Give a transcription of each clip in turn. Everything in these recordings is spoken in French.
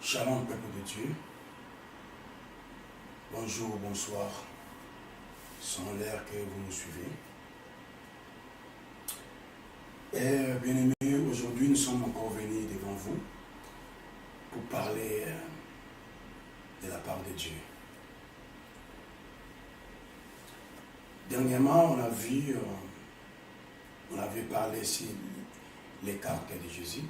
Shalom, peuple de Dieu. Bonjour, bonsoir, sans l'air que vous nous suivez. Et bien-aimés, aujourd'hui nous sommes encore venus devant vous pour parler de la part de Dieu. Dernièrement, on avait parlé sur les caractères de Jésus.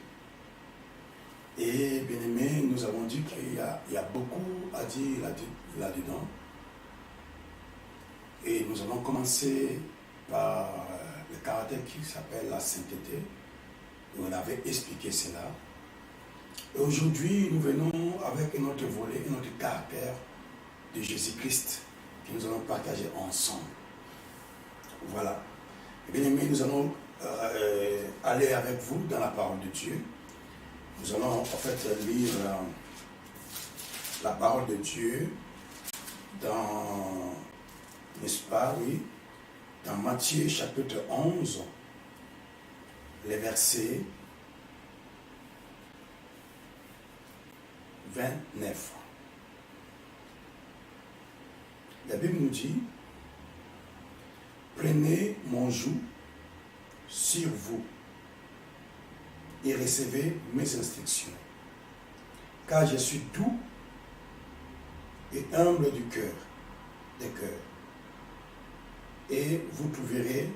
Et bien aimé, nous avons dit qu'il y a beaucoup à dire là-dedans. Et nous allons commencer par le caractère qui s'appelle la sainteté. On avait expliqué cela. Et aujourd'hui, nous venons avec notre volet, notre caractère de Jésus-Christ que nous allons partager ensemble. Voilà. Bien aimé, nous allons aller avec vous dans la parole de Dieu. Nous allons en fait lire la parole de Dieu dans, n'est-ce pas, oui, dans Matthieu chapitre 11, les versets 29. La Bible nous dit, prenez mon joug sur vous et recevez mes instructions. Car je suis doux et humble du cœur, des cœurs. Et vous trouverez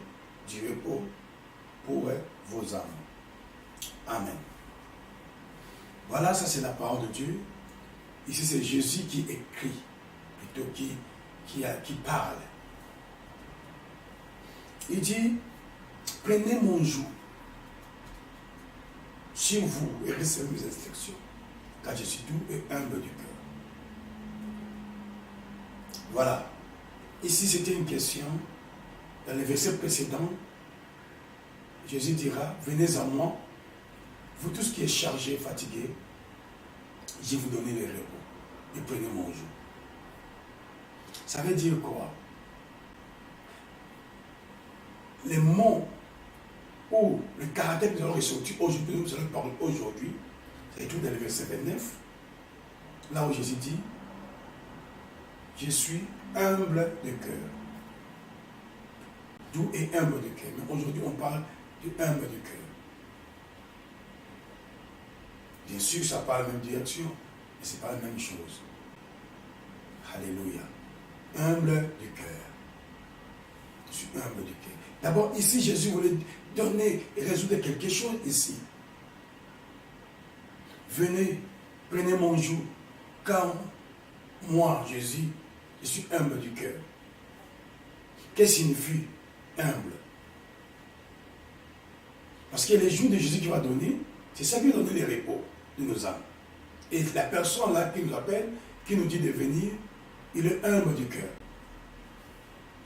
du repos pour vos âmes. Amen. Voilà, ça c'est la parole de Dieu. Ici c'est Jésus qui écrit, plutôt qui parle. Il dit, prenez mon joug sur vous et recevez mes instructions, car je suis doux et humble du cœur. Voilà. Ici, c'était une question. Dans les versets précédents, Jésus dira, venez à moi, vous tous qui êtes chargés, fatigués, je vais vous donner le repos et prenez mon joug. Ça veut dire quoi? Les mots ou le caractère que nous allons ressortir aujourd'hui, nous allons parler aujourd'hui, c'est tout dans le verset 29, là où Jésus dit, je suis humble de cœur. Doux et humble de cœur. Mais aujourd'hui, on parle du humble de cœur. Bien sûr, ça parle la même direction, mais ce n'est pas la même chose. Alléluia. Humble du cœur. Je suis humble du cœur. D'abord, ici, Jésus voulait donner et résoudre quelque chose ici. Venez, prenez mon joug, car moi, Jésus, je suis humble du cœur. Qu'est-ce que signifie humble? Parce que les jours de Jésus qu'il va donner, c'est ça qui va donner le repos de nos âmes. Et la personne là qui nous appelle, qui nous dit de venir, il est humble du cœur.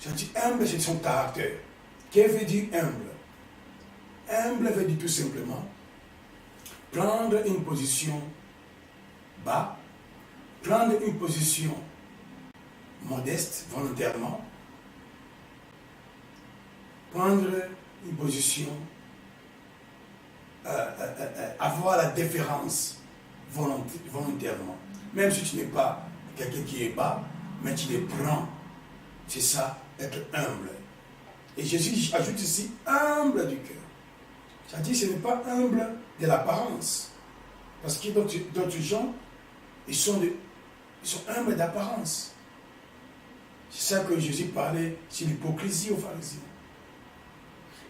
C'est-à-dire humble, c'est son caractère. Qu'est-ce que veut dire humble? Humble veut dire tout simplement prendre une position bas, prendre une position modeste, volontairement, prendre une position, avoir la déférence volontairement. Même si tu n'es pas quelqu'un qui est bas, mais tu les prends. C'est ça, être humble. Et Jésus ajoute ici, humble du cœur. C'est-à-dire ce n'est pas humble de l'apparence. Parce que d'autres gens, ils sont humbles d'apparence. C'est ça que Jésus parlait sur l'hypocrisie aux pharisiens.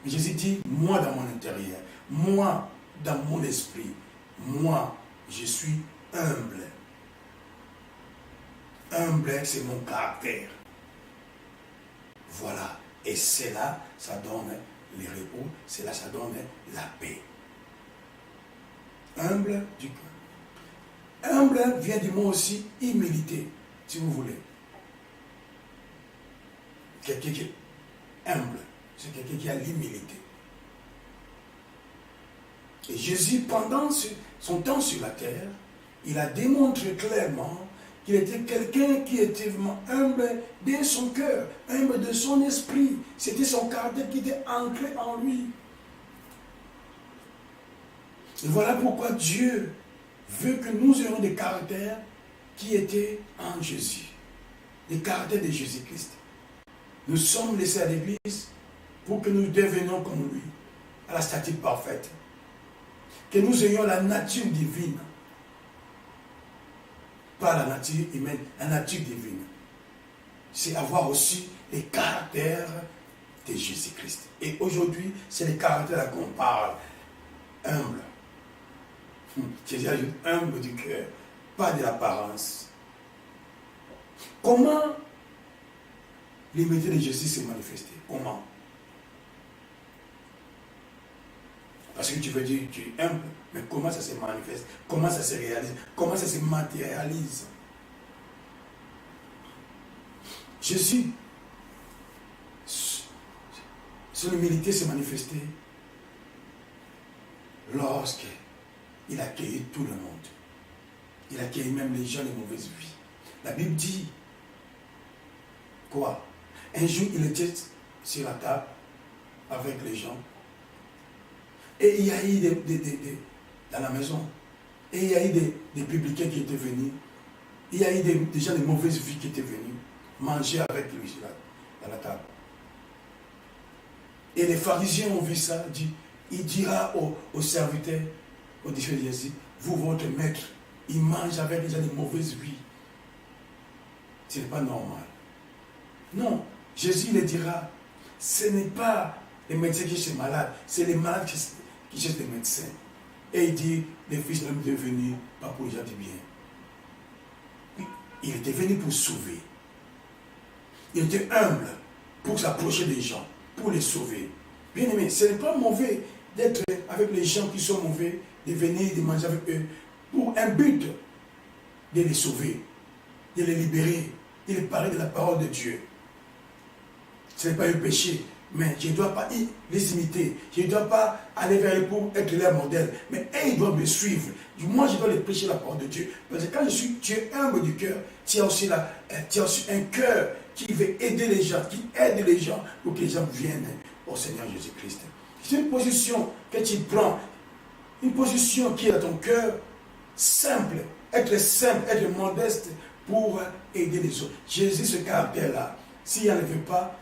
Mais Jésus dit, moi dans mon intérieur, moi dans mon esprit, moi je suis humble. Humble, c'est mon caractère. Voilà. Et c'est là, ça donne les repos, c'est là, ça donne la paix. Humble du cœur. Humble vient du mot aussi humilité, si vous voulez. Quelqu'un qui est humble, c'est quelqu'un qui a l'humilité. Et Jésus, pendant son temps sur la terre, il a démontré clairement qu'il était quelqu'un qui était vraiment humble de son cœur, humble de son esprit. C'était son caractère qui était ancré en lui. Et voilà pourquoi Dieu veut que nous ayons des caractères qui étaient en Jésus. Les caractères de Jésus-Christ. Nous sommes laissés à l'église pour que nous devenions comme lui, à la stature parfaite. Que nous ayons la nature divine. Pas la nature humaine, la nature divine. C'est avoir aussi les caractères de Jésus-Christ. Et aujourd'hui, c'est les caractères qu'on parle. Humble. Jésus ajoute humble du cœur, pas de l'apparence. Comment l'humilité de Jésus s'est manifestée? Comment? Parce que tu veux dire que tu es humble, mais comment ça se manifeste? Comment ça se réalise? Comment ça se matérialise? Jésus, son humilité s'est manifestée lorsqu'il accueillait tout le monde. Il accueillait même les gens de mauvaise vie. La Bible dit quoi? Un jour, il était sur la table avec les gens. Et il y a eu dans la maison, et il y a eu des publicains qui étaient venus. Il y a eu des gens de mauvaise vie qui étaient venus manger avec lui dans la table. Et les pharisiens ont vu ça, il dira aux serviteurs, aux disciples de Jésus, vous, votre maître, il mange avec les gens de mauvaise vie. Ce n'est pas normal. Non, Jésus le dira, ce n'est pas les médecins qui sont malades, c'est les malades qui cherchent des médecins. Et il dit, les fils de l'homme sont venus, pas pour les gens du bien. Il était venu pour sauver. Il était humble pour s'approcher des gens, pour les sauver. Bien aimé, ce n'est pas mauvais d'être avec les gens qui sont mauvais, de venir, de manger avec eux, pour un but de les sauver, de les libérer, de les parler de la parole de Dieu. Ce n'est pas un péché, mais je ne dois pas les imiter, je ne dois pas aller vers eux pour être leur modèle, mais eux, ils doivent me suivre. Moi, je dois les prêcher la parole de Dieu. Parce que quand tu es humble du cœur, tu as aussi un cœur qui veut aider les gens, qui aide les gens pour que les gens viennent au Seigneur Jésus-Christ. C'est une position que tu prends, une position qui est dans ton cœur, simple, être modeste pour aider les autres. Jésus, ce caractère-là, s'il n'en veut pas,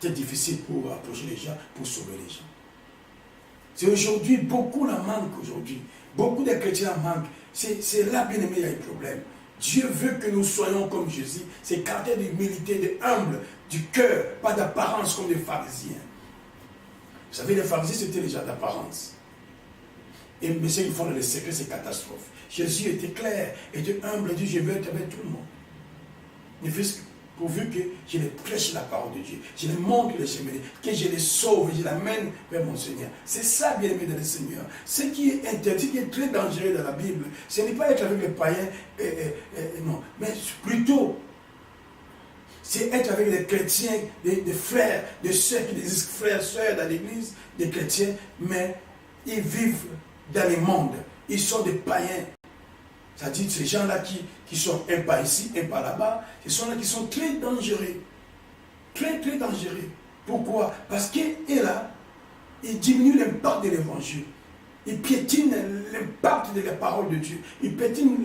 c'est difficile pour approcher les gens, pour sauver les gens. C'est aujourd'hui, beaucoup en manquent aujourd'hui. Beaucoup de chrétiens en manquent. C'est là, bien aimé, il y a un problème. Dieu veut que nous soyons comme Jésus. C'est caractère d'humilité, de humble, du cœur, pas d'apparence comme les pharisiens. Vous savez, les pharisiens, c'était les gens d'apparence. Mais ceux qui font dans les secrets, c'est catastrophe. Jésus était clair, était humble, dit, je veux être avec tout le monde. Ne fût-ce pourvu que je les prêche la parole de Dieu, je les montre le chemin, que je les sauve, je l'amène vers mon Seigneur. C'est ça, bien aimé dans le Seigneur. Ce qui est interdit, qui est très dangereux dans la Bible, ce n'est pas être avec les païens, non, mais plutôt, c'est être avec les chrétiens, des frères, des sœurs qui disent frères, sœurs dans l'église, des chrétiens, mais ils vivent dans le monde, ils sont des païens. C'est-à-dire ces gens-là qui sont un pas ici, un pas là-bas, ce sont là qui sont très dangereux. Très, très dangereux. Pourquoi? Parce qu'ils là, ils diminuent l'impact de l'évangile. Ils piétinent l'impact de la parole de Dieu. Ils piétinent,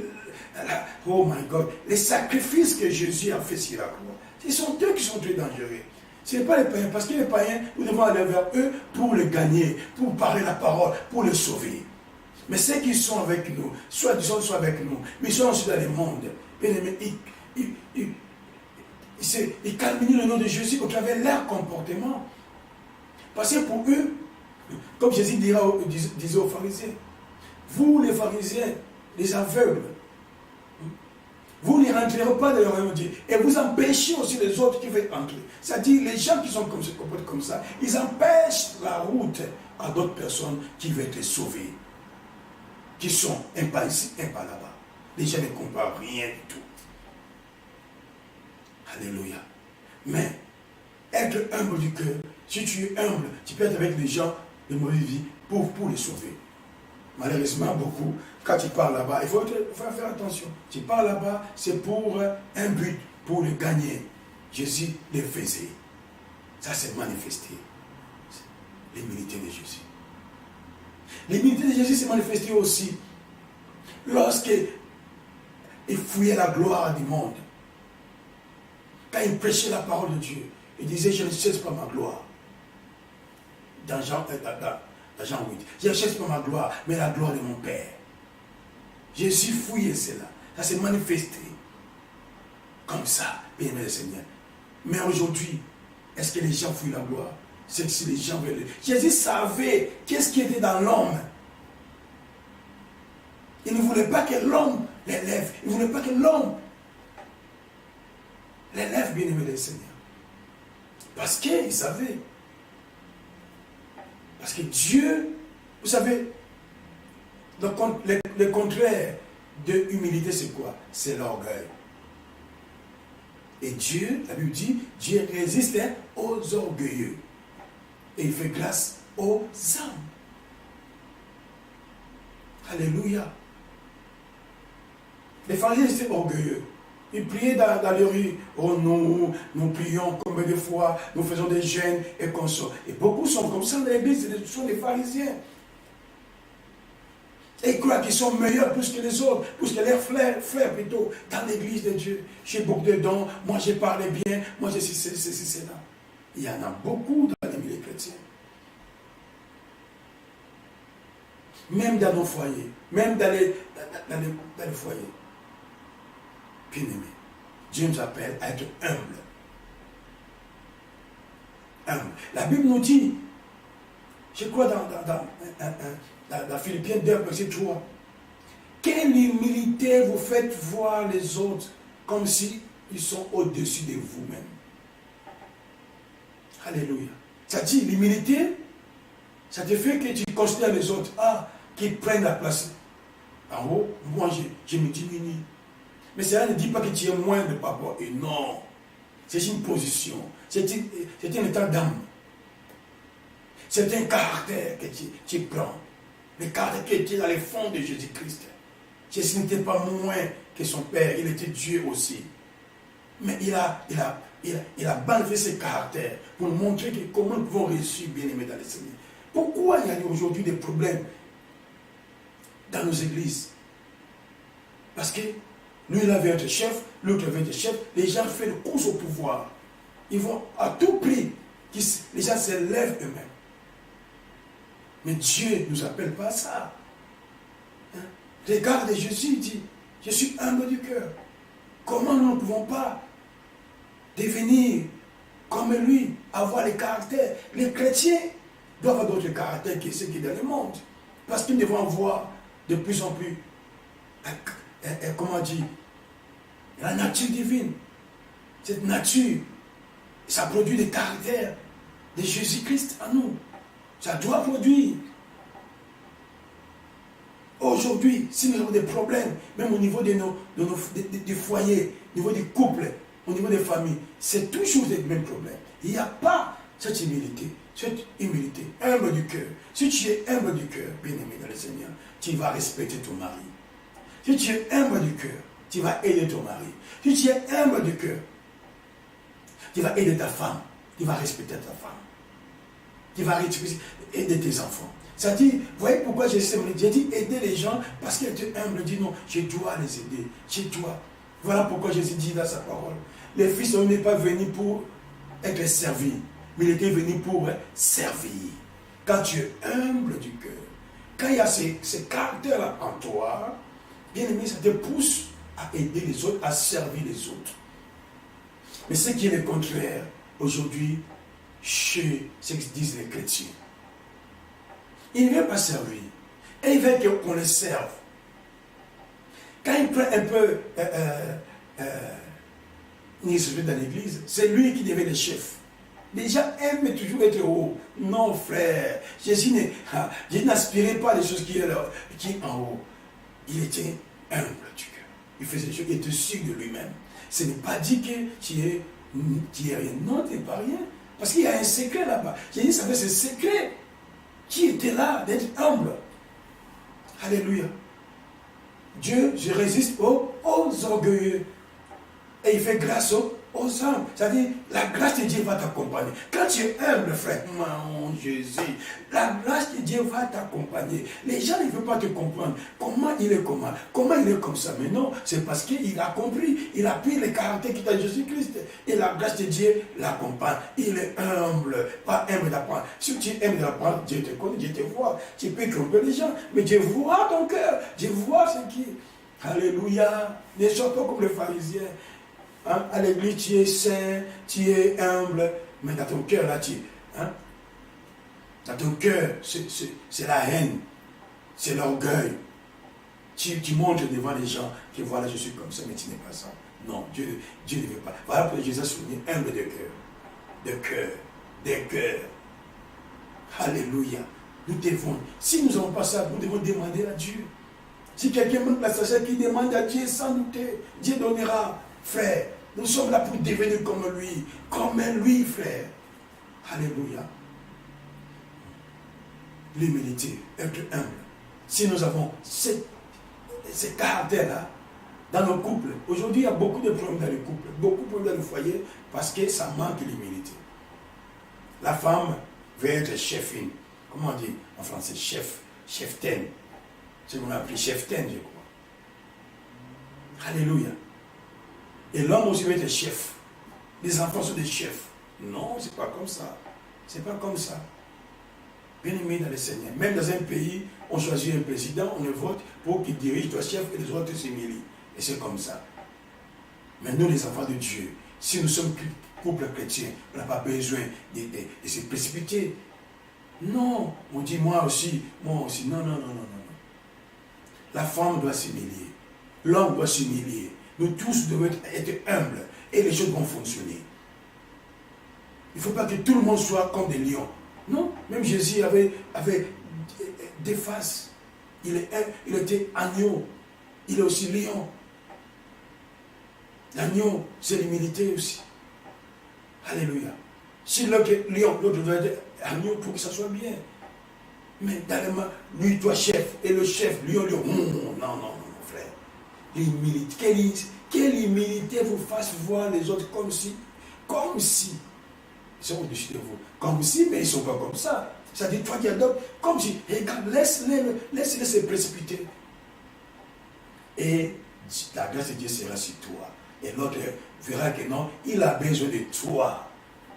oh my God, les sacrifices que Jésus a fait sur la croix. Ce sont eux qui sont très dangereux. Ce n'est pas les païens, parce que les païens, nous devons aller vers eux pour les gagner, pour parler la parole, pour les sauver. Mais ceux qui sont avec nous, soit disons, soit avec nous, mais ils sont aussi dans le monde. Ils calminent le nom de Jésus au travers de leur comportement. Parce que pour eux, comme Jésus disait aux pharisiens, vous les pharisiens, les aveugles, vous ne rentrerez pas dans le royaume de Dieu. Et vous empêchez aussi les autres qui veulent entrer. C'est-à-dire les gens qui sont comme ça, comportent comme ça, ils empêchent la route à d'autres personnes qui veulent être sauvées. Qui sont un pas ici, un pas là-bas. Les gens ne comprennent rien du tout. Alléluia. Mais être humble du cœur, si tu es humble, tu peux être avec les gens de mauvaise vie pour les sauver. Malheureusement, beaucoup, quand tu parles là-bas, il faut faire attention. Tu parles là-bas, c'est pour un but, pour le gagner. Jésus le faisait. Ça s'est manifesté. L'humilité de Jésus. L'humilité de Jésus s'est manifestée aussi Lorsqu'il fouillait la gloire du monde, quand il prêchait la parole de Dieu, il disait, je ne cherche pas ma gloire. Dans Jean 8, je ne cherche pas ma gloire, mais la gloire de mon Père. Jésus fouillé cela. Ça s'est manifesté comme ça, bien aimé le Seigneur. Mais aujourd'hui, est-ce que les gens fouillent la gloire? C'est que si les gens veulent. Jésus savait qu'est-ce qui était dans l'homme. Il ne voulait pas que l'homme l'élève. Il ne voulait pas que l'homme l'élève, bien aimé le Seigneur. Parce qu'il savait. Parce que Dieu, vous savez, le contraire de humilité, c'est quoi? C'est l'orgueil. Et Dieu, la Bible dit, Dieu résiste aux orgueilleux. Et il fait grâce aux âmes. Alléluia. Les pharisiens étaient orgueilleux. Ils priaient dans les rues. Oh, nous prions combien de fois, nous faisons des jeûnes et qu'on sort. Et beaucoup sont comme ça dans l'église, ce sont des pharisiens. Et ils croient qu'ils sont meilleurs plus que les autres, plus que leurs frères plutôt, dans l'église de Dieu. J'ai beaucoup de dons, moi j'ai parlé bien, moi j'ai ceci, là. Il y en a beaucoup dans les milieux chrétiens. Même dans nos foyers, même dans les foyers. Bien aimé, Dieu nous appelle à être humble. Humble. La Bible nous dit, je crois dans Philippiens 2, verset 3, quelle humilité vous faites voir les autres comme s'ils sont au-dessus de vous-même. Alléluia. Ça dit, l'humilité, ça te fait que tu considères les autres, qui prennent la place en haut, moi je me diminue. Mais cela ne dit pas que tu es moindre par rapport. Et non, c'est une position, c'est un état d'âme. C'est un caractère que tu prends. Le caractère qui était dans les fonds de Jésus-Christ. Jésus n'était pas moins que son Père, il était Dieu aussi. Mais il a balancé ses caractères pour nous montrer comment nous pouvons réussir bien aimés dans les Seigneurs. Pourquoi il y a aujourd'hui des problèmes dans nos églises? Parce que lui, il avait été chef, l'autre avait été chef, les gens font une course au pouvoir. Ils vont à tout prix, les gens s'élèvent eux-mêmes. Mais Dieu ne nous appelle pas à ça. Hein? Regarde, Jésus dit, je suis humble du cœur. Comment nous ne pouvons pas devenir comme lui, avoir les caractères? Les chrétiens doivent avoir d'autres caractères que ceux qui sont dans le monde. Parce qu'ils devront voir de plus en plus, comment dire, la nature divine. Cette nature, ça produit des caractères de Jésus-Christ en nous. Ça doit produire. Aujourd'hui, si nous avons des problèmes, même au niveau des foyers, au niveau des couples, au niveau des familles, c'est toujours les mêmes problèmes. Il n'y a pas cette humilité, humble du cœur. Si tu es humble du cœur, bien-aimé dans le Seigneur, tu vas respecter ton mari. Si tu es humble du cœur, tu vas aider ton mari. Si tu es humble du cœur, tu vas aider ta femme, tu vas respecter ta femme. Tu vas aider tes enfants. Ça dit, vous voyez pourquoi j'ai dit aider les gens, parce qu'il était humble, dit non, je dois les aider, je dois. Voilà pourquoi Jésus dit dans sa parole. Le Fils n'est pas venu pour être servi, mais il était venu pour servir. Quand tu es humble du cœur, quand il y a ces caractères-là en toi, bien aimé, ça te pousse à aider les autres, à servir les autres. Mais ce qui est le contraire, aujourd'hui, chez ce que disent les chrétiens, il ne veut pas servir. Et il veut qu'on le serve. Quand il prend un peu une dans l'église, c'est lui qui devient le chef. Les gens aiment toujours être haut. Non, frère. Jésus n'aspirait pas à des choses qui sont en haut. Il était humble du cœur. Il faisait des choses, il était sûr de lui-même. Ce n'est pas dit que tu es rien. Non, tu n'es pas rien. Parce qu'il y a un secret là-bas. Jésus savait ce secret qui était là, d'être humble. Alléluia. Dieu, je résiste aux orgueilleux. Et il fait grâce aux hommes. C'est-à-dire, la grâce de Dieu va t'accompagner. Quand tu es humble, frère, mon Jésus, la grâce de Dieu va t'accompagner. Les gens ne veulent pas te comprendre. Comment il est comment? Comment il est comme ça? Mais non, c'est parce qu'il a compris. Il a pris le caractère qui est Jésus-Christ. Et la grâce de Dieu l'accompagne. Il est humble, pas humble d'apprendre. Si tu es humble d'apprendre, Dieu te connaît, Dieu te voit. Tu peux tromper les gens, mais Dieu voit ton cœur. Dieu voit ce qui... Alléluia. Ne sois pas comme les pharisiens. Hein? À l'église, tu es saint, tu es humble, mais dans ton cœur, là, hein? Dans ton cœur, c'est la haine, c'est l'orgueil. Tu montres devant les gens que voilà, je suis comme ça, mais tu n'es pas ça. Non, Dieu ne veut pas. Voilà pour Jésus souligner humble de cœur. De cœur, des cœurs. Alléluia. Nous devons, si nous n'avons pas ça, nous devons demander à Dieu. Si quelqu'un manque la sagesse qui demande à Dieu sans douter, Dieu donnera. Frère, nous sommes là pour devenir comme lui, frère. Alléluia. L'humilité, être humble. Si nous avons ces caractères-là dans nos couples, aujourd'hui il y a beaucoup de problèmes dans les couples, beaucoup de problèmes dans le foyer, parce que ça manque l'humilité. La femme veut être chefine. Comment on dit en français? Cheftaine. C'est ce qu'on appelle cheftaine, je crois. Alléluia. Et l'homme aussi veut être chef. Les enfants sont des chefs. Non, c'est pas comme ça. C'est pas comme ça. Bien aimé dans le Seigneur. Même dans un pays, on choisit un président, on le vote pour qu'il dirige le chef et les autres s'humilient. Et c'est comme ça. Mais nous, les enfants de Dieu, si nous sommes couple chrétien, on n'a pas besoin de se précipiter. Non, on dit moi aussi. Non. La femme doit s'humilier. L'homme doit s'humilier. Nous tous devons être humbles et les choses vont fonctionner. Il ne faut pas que tout le monde soit comme des lions. Non, même Jésus avait des faces. Il était agneau. Il est aussi lion. L'agneau, c'est l'humilité aussi. Alléluia. Si l'autre est lion, l'autre doit être agneau pour que ça soit bien. Mais dans les mains, lui, toi chef, et le chef, lion. Non, frère. L'humilité. Quelle humilité vous fasse voir les autres comme si, ils sont au-dessus de vous. Comme si, mais ils ne sont pas comme ça. C'est-à-dire, toi qui adoptes, comme si, regarde, laisse-les se précipiter. Et la grâce de Dieu sera sur toi. Et l'autre verra que non, il a besoin de toi.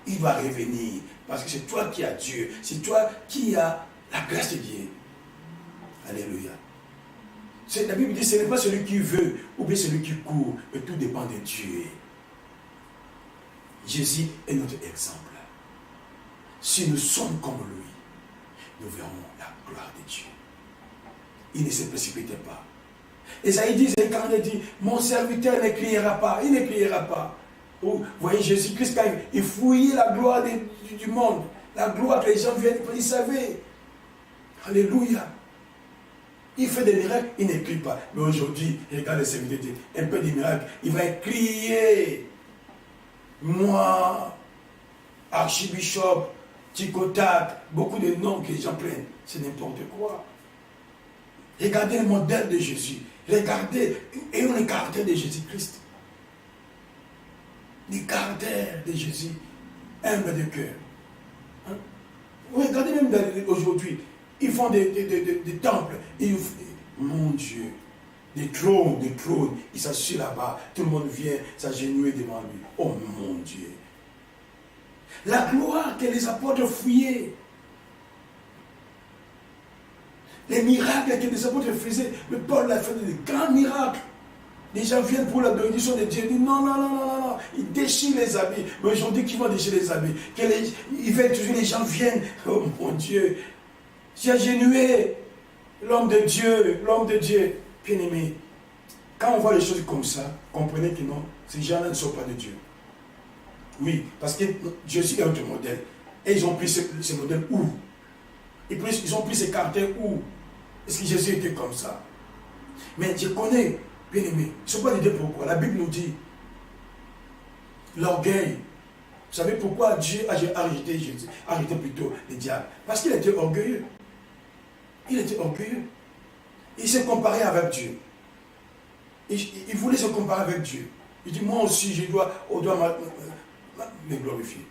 Il va revenir. Parce que c'est toi qui as Dieu. C'est toi qui as la grâce de Dieu. Alléluia. La Bible dit, ce n'est pas celui qui veut ou bien celui qui court, mais tout dépend de Dieu. Jésus est notre exemple. Si nous sommes comme lui, nous verrons la gloire de Dieu. Il ne se précipitait pas. Esaïe 10, il dit, mon serviteur ne criera pas, il ne criera pas. Vous voyez Jésus-Christ, quand il fouillait la gloire du monde, la gloire que les gens viennent, il savait. Alléluia. Il fait des miracles, il ne crie pas. Mais aujourd'hui, regarde les serviteurs, un peu de miracles, il va crier. Moi, archibishop, Ticotac, beaucoup de noms que les gens prennent, c'est n'importe quoi. Regardez le modèle de Jésus. Regardez, ayons le caractère de Jésus-Christ. Le caractère de Jésus, humble de cœur. Hein? Regardez même aujourd'hui, ils font des temples. Mon Dieu, des trônes, ils s'assoient là-bas, tout le monde vient s'agenouiller devant lui. Oh mon Dieu. La gloire que les apôtres fouillaient. Les miracles que les apôtres faisaient. Mais Paul a fait de grands miracles. Les gens viennent pour la bénédiction de Dieu. Ils disent non. Ils déchirent les habits. Mais aujourd'hui, qui vont déchirer les habits? Ils veulent toujours, les gens viennent. Oh mon Dieu. J'ai agenouillé l'homme de Dieu. Bien aimé. Quand on voit les choses comme ça, comprenez que non, ces gens-là ne sont pas de Dieu. Oui, parce que Jésus est notre modèle. Et ils ont pris ce modèle où? Ils ont pris ce caractère où? Est-ce que Jésus était comme ça? Mais je connais, bien aimé, ils ne sont pas de Dieu. Pourquoi? La Bible nous dit l'orgueil. Vous savez pourquoi Dieu a arrêté Jésus, arrêté plutôt le diable? Parce qu'il était orgueilleux. Il s'est comparé avec Dieu. Il voulait se comparer avec Dieu. Il dit, moi aussi, on doit me glorifier.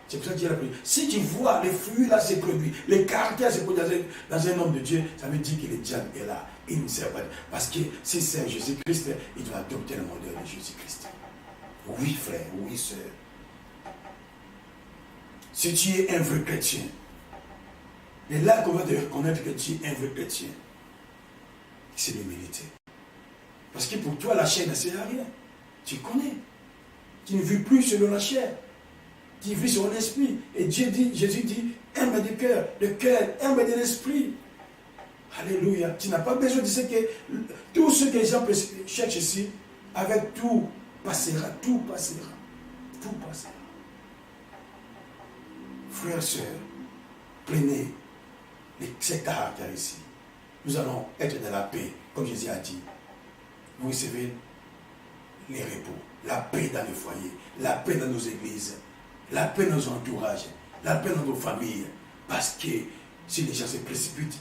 C'est pour ça qu'il y a la prière. Si tu vois les fruits là se produisent, les caractères se produisent dans un homme de Dieu, ça veut dire que le diable est là. Il ne sert pas. Parce que si c'est Jésus-Christ, il doit adopter le modèle de Jésus-Christ. Oui, frère, oui, sœur. Si tu es un vrai chrétien, et là qu'on va te reconnaître que tu es un vrai chrétien, c'est l'humilité. Parce que pour toi, la chair ne sert à rien. Tu connais. Tu ne vis plus selon la chair. Tu vis sur l'esprit. Et Jésus dit, aime du cœur, aime de l'esprit. Alléluia. Tu n'as pas besoin de ce que tout ce que les gens cherchent ici, avec tout passera, tout passera. Tout passera. Frères et sœurs, prenez ces caractères ici. Nous allons être dans la paix, comme Jésus a dit. Vous recevez les repos, la paix dans les foyers, la paix dans nos églises, la paix dans nos entourages, la paix dans nos familles. Parce que si les gens se précipitent,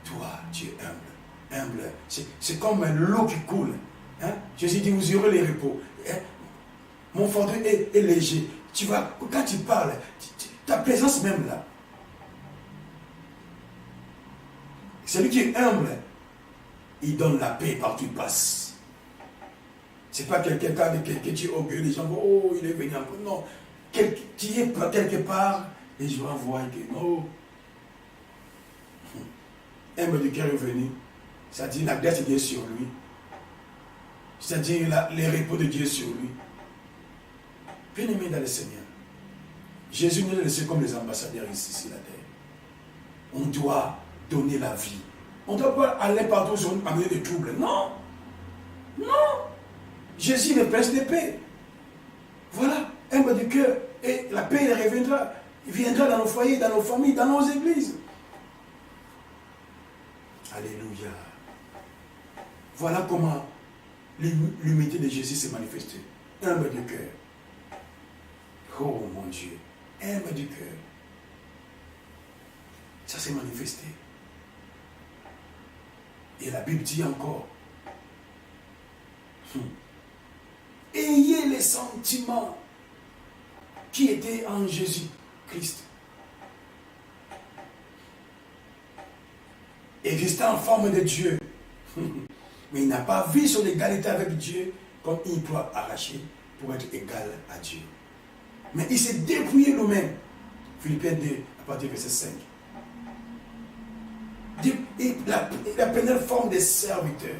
toi, tu es humble. Humble, c'est comme l'eau qui coule. Hein? Jésus dit, vous aurez les repos. Hein? Mon fardeau est léger. Tu vas, quand tu parles, ta présence même là. Celui qui est humble, il donne la paix partout où il passe. Ce n'est pas quelqu'un que tu es orgueilleux, les gens vont, oh, il est venu un peu. Non. Tu es quelque part, les gens voient que non. Humble du cœur est venu. C'est-à-dire la grâce de Dieu sur lui. C'est-à-dire les repos de Dieu sur lui. Bien-aimé dans le Seigneur. Jésus nous a laissé comme les ambassadeurs ici sur la terre. On doit donner la vie. On ne doit pas aller partout sur amener des troubles. Non. Non. Jésus est le prince de paix. Voilà. Humble du cœur. Et la paix, elle reviendra. Il viendra dans nos foyers, dans nos familles, dans nos églises. Alléluia. Voilà comment l'humilité de Jésus s'est manifestée. Humble du cœur. Oh mon Dieu. Humble du cœur. Ça s'est manifesté. Et la Bible dit encore, ayez les sentiments qui étaient en Jésus-Christ. Existant en forme de Dieu. Mais il n'a pas vu son égalité avec Dieu comme il peut arracher pour être égal à Dieu. Mais il s'est dépouillé lui-même. Philippiens 2, à partir du verset 5. Il a pris la forme de serviteur.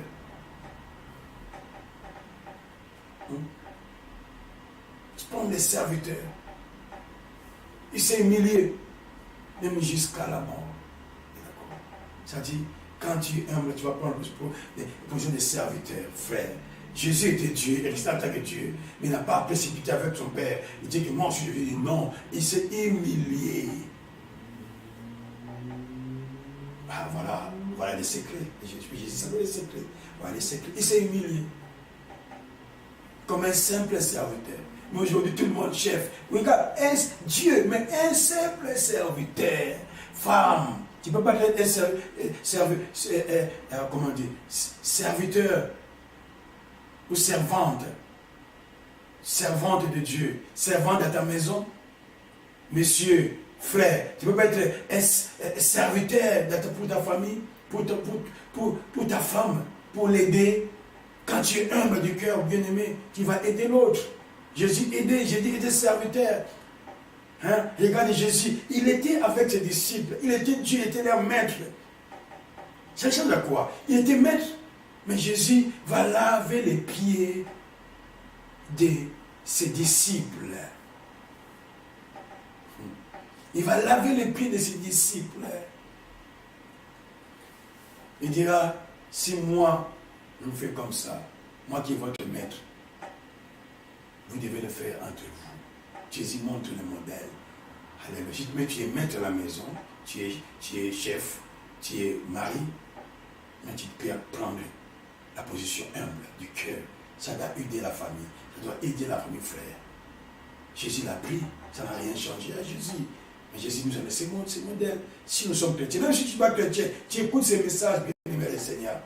Forme de serviteur. Il s'est humilié, même jusqu'à la mort. Ça dit, quand tu es humble, tu vas prendre les positions de serviteur, frère. Jésus était Dieu, il restait en tant que Dieu, mais il n'a pas précipité avec son Père. Il dit que moi, je suis Dieu. Non, il s'est humilié. Ah, voilà les secrets. Jésus savait les secrets. Voilà les secrets. Il s'est humilié. Comme un simple serviteur. Mais aujourd'hui, tout le monde chef. Regarde, Dieu, mais un simple serviteur. Femme. Tu ne peux pas être serviteur ou servante. Servante de Dieu. Servante à ta maison. Monsieur, frère, tu ne peux pas être un serviteur pour ta famille, pour ta femme, pour l'aider. Quand tu es humble du cœur, bien-aimé, tu vas aider l'autre. Jésus aidait, j'ai dit qu'il était serviteur. Hein? Regardez Jésus, il était avec ses disciples, il était Dieu, il était leur maître. Ça change à quoi? Il était maître, mais Jésus va laver les pieds de ses disciples. Il va laver les pieds de ses disciples. Il dira, si moi, je fais comme ça, moi qui est votre maître, vous devez le faire entre vous. Jésus montre le modèle. Alléluia. Mais tu es maître à la maison, tu es chef, tu es mari, mais tu peux prendre la position humble du cœur. Ça doit aider la famille. Ça doit aider la famille, frère. Jésus l'a pris, ça n'a rien changé à Jésus. Mais Jésus nous a laissé ce modèle. Si nous sommes chrétiens, même si tu ne es pas chrétien, tu écoutes ces messages, bien-aimé le Seigneur.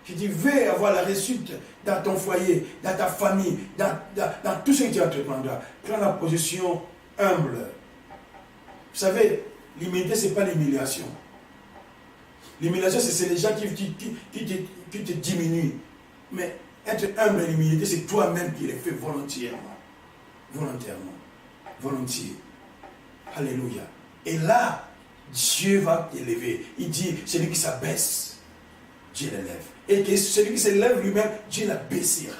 Si tu veux avoir la réussite dans ton foyer, dans ta famille, dans tout ce que tu entreprendras, prends la position humble. Vous savez, l'humilité, ce n'est pas l'humiliation. L'humiliation, c'est les gens qui te diminuent. Mais être humble et l'humilité, c'est toi-même qui les fais volontairement. Volontairement. Volontiers. Alléluia. Et là, Dieu va t'élever. Il dit, celui qui s'abaisse, Dieu l'élève. Et que celui qui s'élève lui-même, Dieu l'abaissera.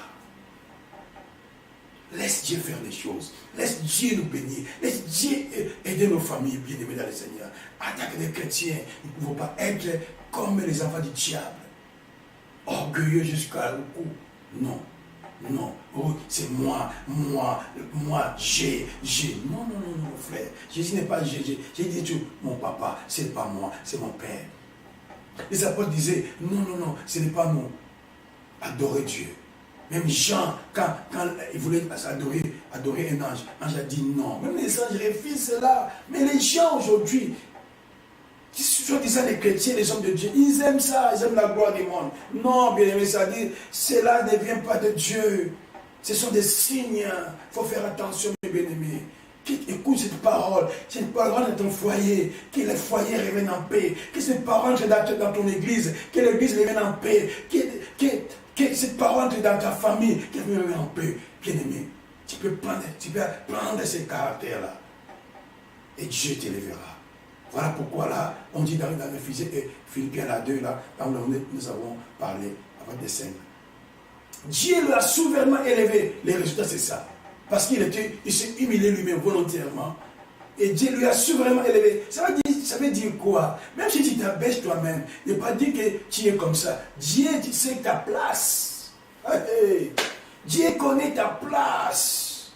Laisse Dieu faire les choses. Laisse Dieu nous bénir. Laisse Dieu aider nos familles bien-aimées dans le Seigneur. En tant que des chrétiens, nous ne pouvons pas être comme les enfants du diable. Orgueilleux jusqu'à le cou. Non. Non. Oh, c'est moi, j'ai. Non, frère. Jésus n'est pas j'ai. J'ai dit tout. Mon papa, ce n'est pas moi, c'est mon père. Les apôtres disaient, non, ce n'est pas nous. Adorer Dieu. Même Jean, quand il voulait adorer un ange, l'ange a dit non. Même les anges refusent cela. Mais les gens aujourd'hui, qui sont disant les chrétiens, les hommes de Dieu, ils aiment ça, ils aiment la gloire du monde. Non, bien aimé, ça dit, cela ne vient pas de Dieu. Ce sont des signes. Il faut faire attention, mes bien-aimés. Écoute cette parole dans ton foyer, que le foyer revienne en paix, que cette parole entre dans ton église, que l'église revienne en paix, que cette parole entre dans ta famille, qu'elle revienne en paix. Bien-aimé, tu peux prendre ces caractères-là et Dieu t'élèvera. Voilà pourquoi là, on dit dans le Philippiens 2, là où nous avons parlé avec des scènes. Dieu l'a souverainement élevé. Les résultats, c'est ça. Parce qu'il s'est humilié lui-même volontairement. Et Dieu lui a souverainement élevé. Ça veut dire quoi? Même si tu t'abaisses toi-même, il ne pas dire que tu es comme ça. Dieu, tu sais ta place. Hey. Dieu connaît ta place.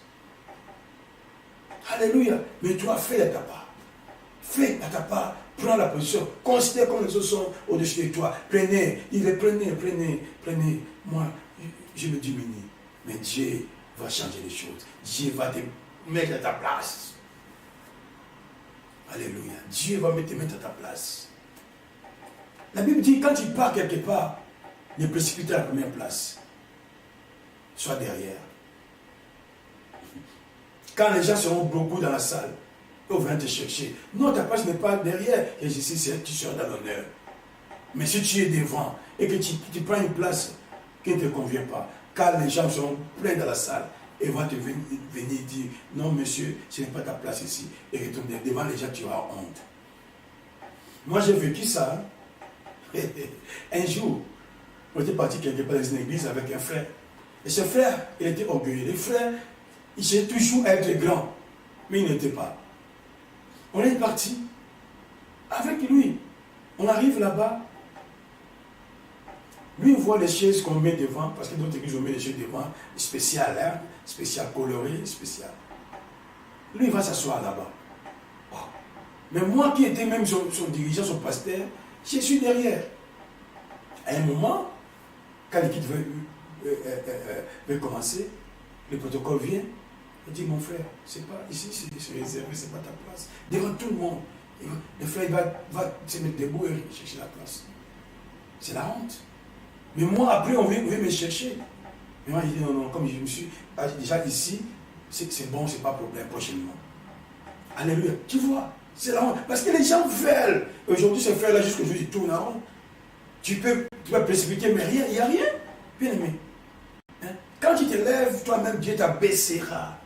Alléluia. Mais toi, fais à ta part. Fais à ta part. Prends la position. Considère comme les autres sont au-dessus de toi. Prenez. Moi, je me diminue. Mais Dieu va changer les choses. Dieu va te mettre à ta place. Alléluia. Dieu va te mettre à ta place. La Bible dit, quand tu pars quelque part, ne précipite à la première place. Sois derrière. Quand les gens seront beaucoup dans la salle, ils vont te chercher. Non, ta place n'est pas derrière. Et je sais, tu seras dans l'honneur. Mais si tu es devant et que tu prends une place qui ne te convient pas, car les gens seront pleins dans la salle et vont te venir dire, non monsieur, ce n'est pas ta place ici. Et retourner devant les gens, tu auras honte. Moi j'ai vécu ça. Un jour, on était parti quelque part dans une église avec un frère. Et ce frère, il était orgueilleux. Les frères, il cherchait toujours à être grand, mais il n'était pas. On est parti avec lui. On arrive là-bas. Lui, il voit les chaises qu'on met devant, parce que d'autres églises, on met les chaises devant, spéciales, hein, spéciales colorées, spéciales. Lui, il va s'asseoir là-bas. Oh. Mais moi qui étais même son dirigeant, son pasteur, je suis derrière. À un moment, quand l'équipe veut commencer, le protocole vient, il dit, mon frère, c'est pas ici, c'est réservé, c'est pas ta place. Devant tout le monde, le frère va se mettre debout et chercher la place. C'est la honte. Mais moi, après, on vient me chercher. Mais moi, je dis non, comme je me suis déjà ici, c'est bon, c'est pas problème prochainement. Alléluia. Tu vois, c'est la honte. Parce que les gens veulent. Aujourd'hui, ce frère-là, jusqu'au jour, il tourne en rond. Tu vas précipiter, mais rien, il n'y a rien. Bien aimé. Hein? Quand tu te lèves, toi-même, Dieu t'abaissera.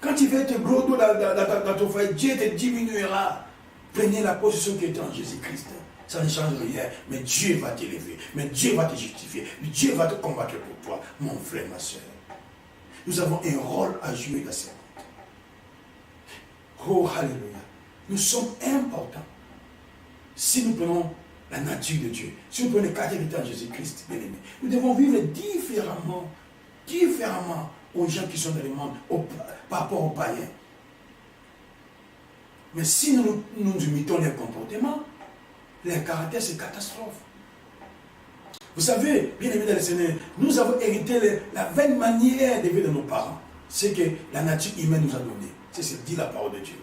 Quand tu veux être gros dos dans ton foyer, Dieu te diminuera. Prenez la position qui est en Jésus-Christ. Ça ne change rien, mais Dieu va t'élever, mais Dieu va te justifier, mais Dieu va te combattre pour toi, mon frère, ma soeur. Nous avons un rôle à jouer dans ce monde. Oh, alléluia. Nous sommes importants. Si nous prenons la nature de Dieu, si nous prenons les caractéristiques de Jésus-Christ, bien aimé, nous devons vivre différemment aux gens qui sont dans le monde, par rapport aux païens. Mais si nous imitons les comportements, les caractères, c'est catastrophe. Vous savez, bien aimé dans le Seigneur, nous avons hérité la vaine manière de vivre de nos parents. C'est que la nature humaine nous a donné. C'est ce que dit la parole de Dieu.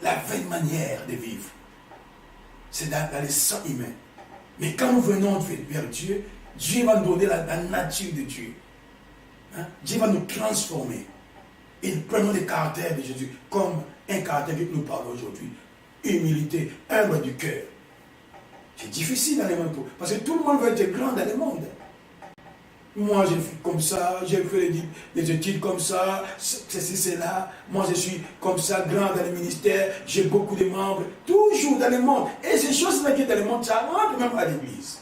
La vaine manière de vivre. C'est dans les sangs humains. Mais quand nous venons vers Dieu, Dieu va nous donner la nature de Dieu. Hein? Dieu va nous transformer. Et nous prenons le caractère de Jésus comme un caractère que nous parlons aujourd'hui. Humilité, humble du cœur. C'est difficile dans le monde parce que tout le monde veut être grand dans le monde. Moi, j'ai fait comme ça, j'ai fait des études comme ça, ceci, cela. Moi, je suis comme ça, grand dans le ministère, j'ai beaucoup de membres, toujours dans le monde. Et ces choses-là qui sont dans le monde, ça rentre même à l'église.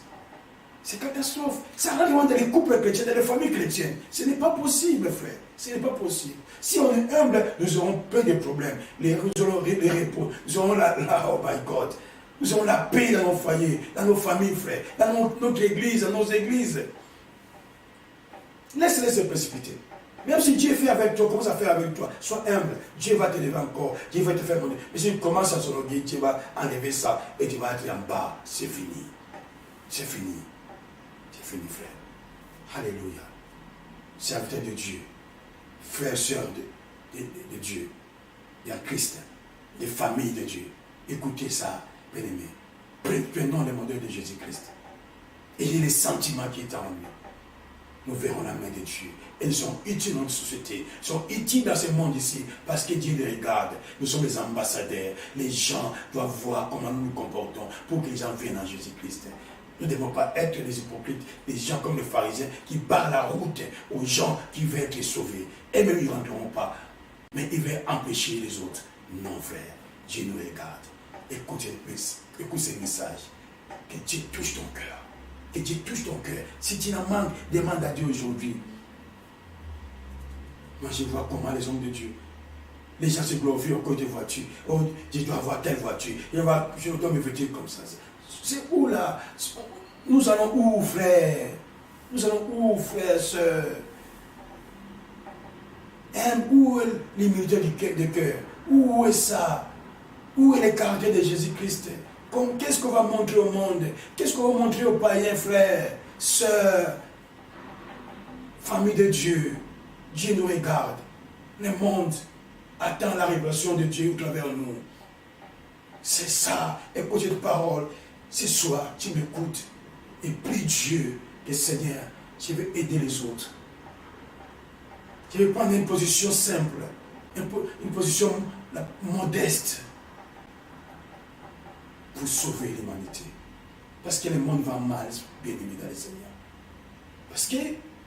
C'est catastrophe. Ça rentre même dans les couples chrétiens, dans les familles chrétiennes. Ce n'est pas possible, frère. Ce n'est pas possible. Si on est humble, nous aurons peu de problèmes. Nous aurons les repos, nous aurons oh my God. Nous aurons la paix dans nos foyers, dans nos familles, frère, dans notre église, dans nos églises. Laisse-les se précipiter. Même si Dieu fait avec toi, commence à faire avec toi, sois humble. Dieu va te lever encore. Dieu va te faire monter. Mais si tu commences à s'orgueiller, Dieu va enlever ça et tu vas être en bas. C'est fini. C'est fini. C'est fini, frère. Alléluia. Serviteur de Dieu. Frère, sœur de Dieu. Il y a Christ. Les familles de Dieu. Écoutez ça, bien-aimés. Prenons le modèle de Jésus-Christ. Ayez les sentiments qui sont en lui. Nous verrons la main de Dieu. Elles sont utiles dans notre société, sont utiles dans ce monde ici, parce que Dieu les regarde. Nous sommes les ambassadeurs. Les gens doivent voir comment nous nous comportons pour que les gens viennent à Jésus-Christ. Nous ne devons pas être des hypocrites, des gens comme les pharisiens qui barrent la route aux gens qui veulent être sauvés. Et même ils ne rentreront pas. Mais ils veulent empêcher les autres. Non, frère. Dieu nous regarde. Écoute ces messages. Que Dieu touche ton cœur. Que Dieu touche ton cœur. Si tu en manques, demande à Dieu aujourd'hui. Moi, je vois comment les hommes de Dieu, les gens se glorifient au côté de voiture. Oh, je dois avoir telle voiture. Je dois me vêtir comme ça. C'est où là? Nous allons où, frère? Nous allons où, frère, soeur? Où est l'humilité du cœur? Où est ça? Où est le caractère de Jésus-Christ? Qu'est-ce qu'on va montrer au monde? Qu'est-ce qu'on va montrer aux païens, frères, sœurs, famille de Dieu? Dieu nous regarde. Le monde attend la révélation de Dieu au travers de nous. C'est ça. Écoute cette parole. Ce soir, tu m'écoutes et prie Dieu que Seigneur, je vais aider les autres. Je vais prendre une position simple, une position modeste pour sauver l'humanité. Parce que le monde va mal, bien aimé dans le Seigneur. Parce que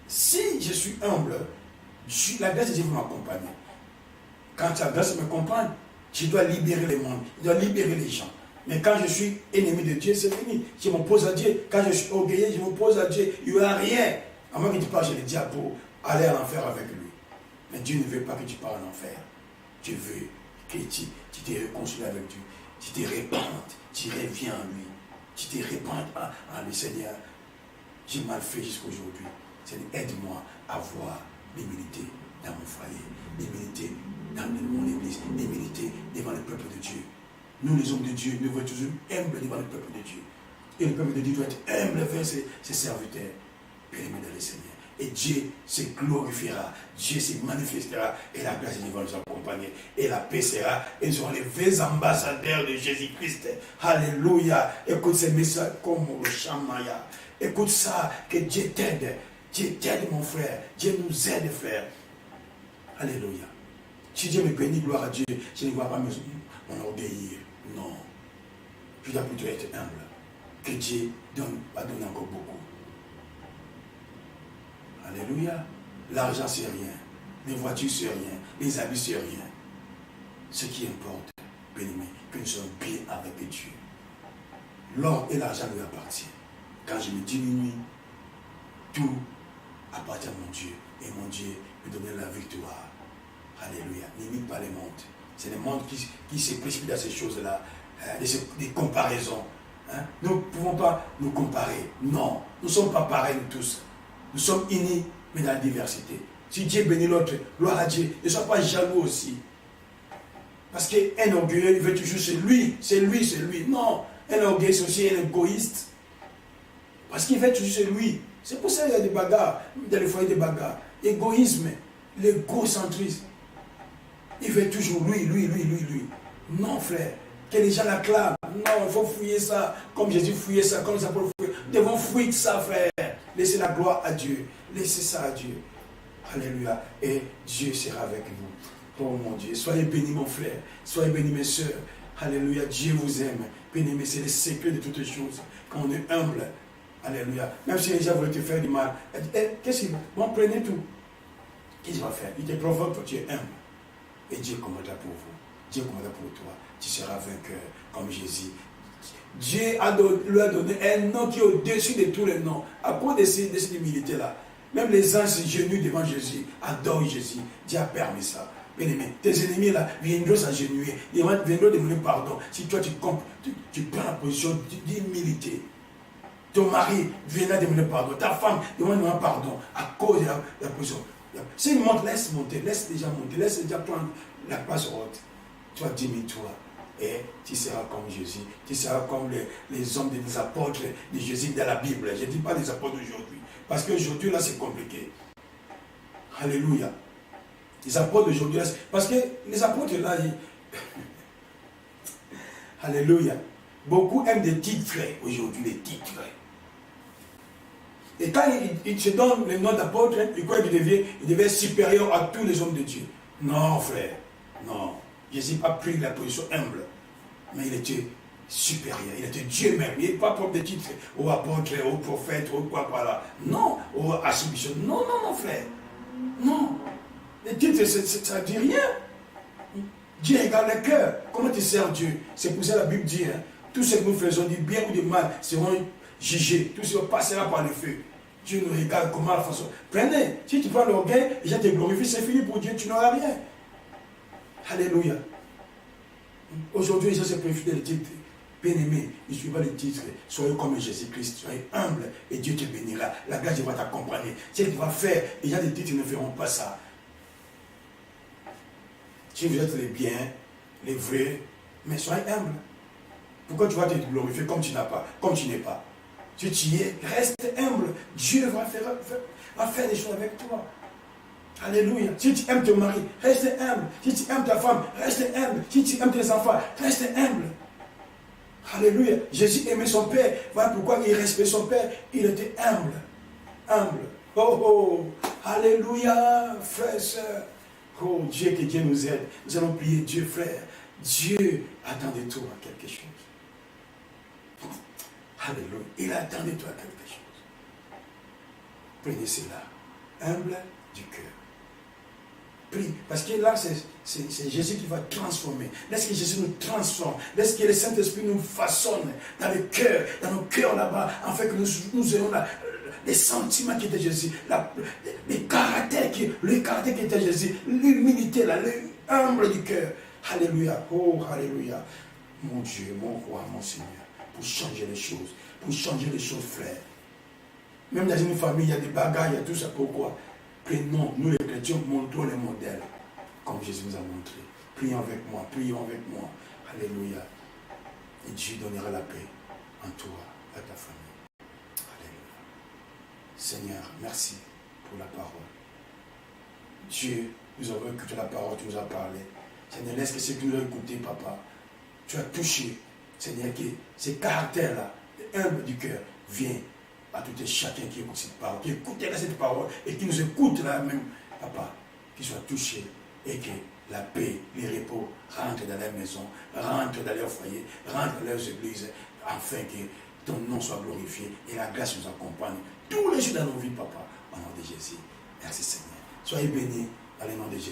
si je suis humble, la grâce de Dieu va m'accompagner. Quand la grâce m'accompagne, je dois libérer le monde, je dois libérer les gens. Mais quand je suis ennemi de Dieu, c'est fini. Je m'oppose à Dieu. Quand je suis orgueilleux, je m'oppose à Dieu. Il n'y aura rien. À moins que tu parles chez le diable pour aller en enfer avec lui. Mais Dieu ne veut pas que tu parles en enfer. Dieu veut que tu te réconcilies avec Dieu. Tu te répandes. Tu reviens en lui. Tu te répandes en lui, Seigneur. J'ai mal fait jusqu'à aujourd'hui. Seigneur, aide-moi à voir l'humilité dans mon foyer. L'humilité dans mon église. L'humilité devant le peuple de Dieu. Nous, les hommes de Dieu, nous devons être toujours humbles devant le peuple de Dieu. Et le peuple de Dieu doit être humble vers ses serviteurs. Bien-aimés dans le Seigneur. Et Dieu se glorifiera, Dieu se manifestera, et la grâce de Dieu va nous accompagner. Et la paix sera, et nous serons les vrais ambassadeurs de Jésus-Christ. Alléluia. Écoute ces messages comme le Shamaya. Écoute ça, que Dieu t'aide. Dieu t'aide, mon frère. Dieu nous aide, frère. Alléluia. Si Dieu me bénit, gloire à Dieu, je ne vois pas m'enorgueillir. Non. Je dois plutôt être humble. Que Dieu va donner encore beaucoup. Alléluia. L'argent, c'est rien. Les voitures, c'est rien. Les habits, c'est rien. Ce qui importe, bien-aimé, que nous soyons bien avec Dieu. L'or et l'argent lui appartiennent. Quand je me diminue, tout appartient à mon Dieu. Et mon Dieu me donne la victoire. Alléluia. N'imite pas le monde. C'est le monde qui se précipite dans ces choses-là. Des comparaisons. Hein? Nous ne pouvons pas nous comparer. Non. Nous ne sommes pas pareils, nous tous. Nous sommes unis, mais dans la diversité. Si Dieu bénit l'autre, gloire à Dieu. Ne sois pas jaloux aussi. Parce qu'un orgueilleux, il veut toujours c'est lui, c'est lui, c'est lui. Non, un orgueilleux, c'est aussi un égoïste. Parce qu'il veut toujours c'est lui. C'est pour ça qu'il y a des bagarres, dans les foyers des bagarres. Égoïsme, l'égocentrisme. Il veut toujours lui. Non, frère. Que les gens l'acclament. Non, il faut fouiller ça. Comme Jésus fouillait ça, comme ça pour fouiller. devons fuir ça, frère. Laissez la gloire à Dieu. Laissez ça à Dieu. Alléluia. Et Dieu sera avec vous. Oh mon Dieu. Soyez bénis, mon frère. Soyez bénis, mes soeurs. Alléluia. Dieu vous aime. Bien-aimé, c'est le secret de toutes les choses. Quand on est humble. Alléluia. Même si les gens veulent te faire du mal. Qu'est-ce qu'il va? Bon, prenez tout. Qu'est-ce qu'il va faire? Il te provoque quand tu es humble. Et Dieu commandera pour vous. Dieu commandera pour toi. Tu seras vainqueur comme Jésus. Dieu lui a donné un nom qui est au-dessus de tous les noms. À cause de cette humilité-là. Même les anges s'agenouillent devant Jésus, adorent Jésus. Dieu a permis ça. Bien-aimé, tes ennemis là viendront s'agenouiller, ils viendront demander pardon. Si toi tu prends la position d'humilité. Ton mari viendra demander pardon. Ta femme demandera pardon à cause de la position. S'il monte, laisse monter, laisse déjà monter, laisse déjà prendre la place haute. Toi, diminue-toi. Et tu seras comme Jésus. Tu seras comme les hommes des apôtres de Jésus dans la Bible. Je ne dis pas les apôtres d'aujourd'hui. Parce qu'aujourd'hui, là, c'est compliqué. Alléluia. Les apôtres d'aujourd'hui, là, parce que les apôtres, là, Alléluia. Beaucoup aiment des titres aujourd'hui, les titres. Et quand il se donne le nom d'apôtre, il croit qu'il devient supérieur à tous les hommes de Dieu. Non, frère. Non. Jésus n'a pas pris la position humble. Mais il était supérieur. Il était Dieu même. Il n'est pas propre des titres aux apôtres, aux prophètes, aux quoi, voilà. Non. Aux archbishops. Non, non, non, frère. Non. Les titres, ça ne dit rien. Dieu regarde le cœur. Comment tu sers Dieu? C'est pour ça que la Bible dit, hein, tout ce que nous faisons, du bien ou du mal, seront jugés. Tout ce qui passera par le feu. Dieu nous regarde comment la façon. Prenez. Si tu prends l'orgueil, et je te glorifie, c'est fini pour Dieu, tu n'auras rien. Alléluia. Aujourd'hui, ça c'est préféré le titre. Bien-aimé, il ne suit pas les titres. Soyez comme Jésus-Christ, soyez humble et Dieu te bénira. La grâce va t'accompagner. Ce qu'il va faire, il y a des titres qui ne feront pas ça. Si vous êtes les biens, les vrais, mais soyez humble. Pourquoi tu vas te glorifier comme tu n'as pas, comme tu n'es pas? Si tu y es, reste humble. Dieu va faire des choses avec toi. Alléluia. Si tu aimes ton mari, reste humble. Si tu aimes ta femme, reste humble. Si tu aimes tes enfants, reste humble. Alléluia. Jésus aimait son Père. Voilà pourquoi il respectait son Père. Il était humble. Humble. Oh, oh. Alléluia, frère, soeur. Oh, Dieu, que Dieu nous aide. Nous allons prier Dieu, frère. Dieu attend de toi quelque chose. Alléluia. Il attend de toi quelque chose. Prenez cela. Humble du cœur. Prie. Parce que là, c'est Jésus qui va transformer. Laisse que Jésus nous transforme. Laisse que le Saint-Esprit nous façonne dans le cœur, dans nos cœurs là-bas, afin que nous ayons les sentiments qui étaient Jésus, le caractère qui était Jésus, l'humilité, l'humble du cœur. Alléluia. Oh, alléluia. Mon Dieu, mon roi, mon Seigneur, pour changer les choses, frère. Même dans une famille, il y a des bagages, il y a tout ça. Pourquoi? Prenons, nous les chrétiens, montrons les modèles, comme Jésus nous a montré. Prions avec moi. Alléluia. Et Dieu donnera la paix en toi, à ta famille. Alléluia. Seigneur, merci pour la parole. Dieu, nous avons écouté la parole, tu nous as parlé. Seigneur, laisse que ce que nous avons écouté, papa, tu as touché. Seigneur, que ces caractères-là, humbles du cœur, viennent à tout et chacun qui écoute cette parole, qui écoute cette parole et qui nous écoute là même, papa, qui soit touché et que la paix, les repos rentrent dans leur maison, rentrent dans leur foyer, rentrent dans leurs églises, afin que ton nom soit glorifié et la grâce nous accompagne tous les jours dans nos vies, papa, au nom de Jésus. Merci Seigneur. Soyez bénis dans le nom de Jésus.